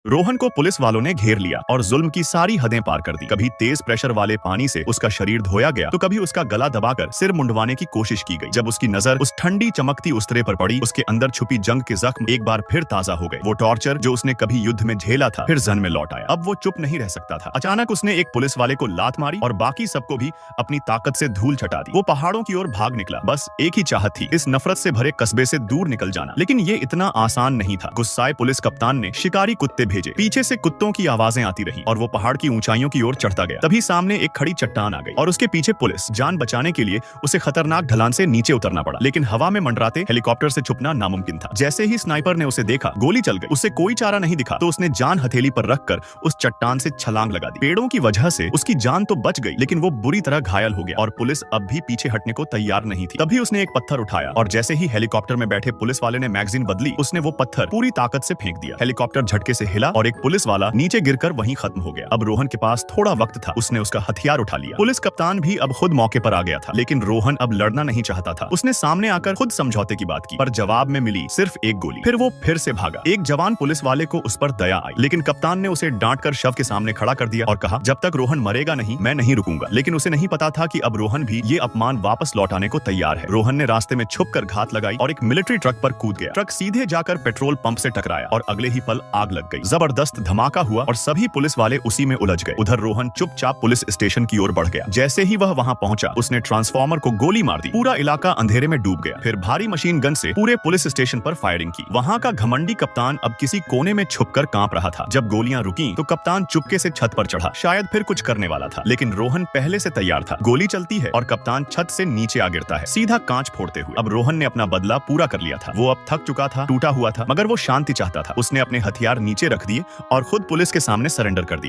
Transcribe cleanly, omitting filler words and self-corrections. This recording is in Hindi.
रोहन को पुलिस वालों ने घेर लिया और जुल्म की सारी हदें पार कर दी। कभी तेज प्रेशर वाले पानी से उसका शरीर धोया गया तो कभी उसका गला दबाकर सिर मुंडवाने की कोशिश की गई। जब उसकी नजर उस ठंडी चमकती उस्तरे पर पड़ी, उसके अंदर छुपी जंग के जख्म एक बार फिर ताजा हो गए। वो टॉर्चर जो उसने कभी युद्ध में झेला था फिर जन में लौट आया। अब वो चुप नहीं रह सकता था। अचानक उसने एक पुलिस वाले को लात मारी और बाकी सबको भी अपनी ताकत से धूल छटा दी। वो पहाड़ों की ओर भाग निकला। बस एक ही चाहत थी, इस नफरत से भरे कस्बे से दूर निकल जाना। लेकिन ये इतना आसान नहीं था। गुस्साए पुलिस कप्तान ने शिकारी कुत्ते भेजे। पीछे से कुत्तों की आवाजें आती रहीं और वो पहाड़ की ऊंचाइयों की ओर चढ़ता गया। तभी सामने एक खड़ी चट्टान आ गई और उसके पीछे पुलिस। जान बचाने के लिए उसे खतरनाक ढलान से नीचे उतरना पड़ा, लेकिन हवा में मंडराते हेलीकॉप्टर से छुपना नामुमकिन था। जैसे ही स्नाइपर ने उसे देखा, गोली चल गई। उसे कोई चारा नहीं दिखा तो उसने जान हथेली पर रखकर उस चट्टान से छलांग लगा दी। पेड़ों की वजह से उसकी जान तो बच गई, लेकिन वो बुरी तरह घायल हो गया और पुलिस अब भी पीछे हटने को तैयार नहीं थी। तभी उसने एक पत्थर उठाया और जैसे ही हेलीकॉप्टर में बैठे पुलिस वाले ने मैगजीन बदली, उसने वो पत्थर पूरी ताकत से फेंक दिया। हेलीकॉप्टर झटके से हिला और एक पुलिस वाला नीचे गिरकर वहीं खत्म हो गया। अब रोहन के पास थोड़ा वक्त था, उसने उसका हथियार उठा लिया। पुलिस कप्तान भी अब खुद मौके पर आ गया था, लेकिन रोहन अब लड़ना नहीं चाहता था। उसने सामने आकर खुद समझौते की बात की, पर जवाब में मिली सिर्फ एक गोली। फिर वो फिर से भागा। एक जवान पुलिस वाले को उस पर दया आई, लेकिन कप्तान ने उसे डांटकर शव के सामने खड़ा कर दिया और कहा, जब तक रोहन मरेगा नहीं, मैं नहीं रुकूंगा। लेकिन उसे नहीं पता था कि अब रोहन भी ये अपमान वापस लौटाने को तैयार है। रोहन ने रास्ते में छुपकर घात लगाई और एक मिलिट्री ट्रक पर कूद गया। ट्रक सीधे जाकर पेट्रोल पंप से टकराया और अगले ही पल आग लग गई। जबरदस्त धमाका हुआ और सभी पुलिस वाले उसी में उलझ गए। उधर रोहन चुपचाप पुलिस स्टेशन की ओर बढ़ गया। जैसे ही वह वहां पहुंचा, उसने ट्रांसफार्मर को गोली मार दी। पूरा इलाका अंधेरे में डूब गया। फिर भारी मशीन गन से पूरे पुलिस स्टेशन पर फायरिंग की। वहां का घमंडी कप्तान अब किसी कोने में छुपकर कांप रहा था। जब गोलियां रुकी तो कप्तान चुपके से छत पर चढ़ा, शायद फिर कुछ करने वाला था। लेकिन रोहन पहले से तैयार था। गोली चलती है और कप्तान छत से नीचे आ गिरता है, सीधा कांच फोड़ते हुए। अब रोहन ने अपना बदला पूरा कर लिया था। वो अब थक चुका था, टूटा हुआ था, मगर वो शांति चाहता था। उसने अपने हथियार नीचे रख दिए और खुद पुलिस के सामने सरेंडर कर दिया।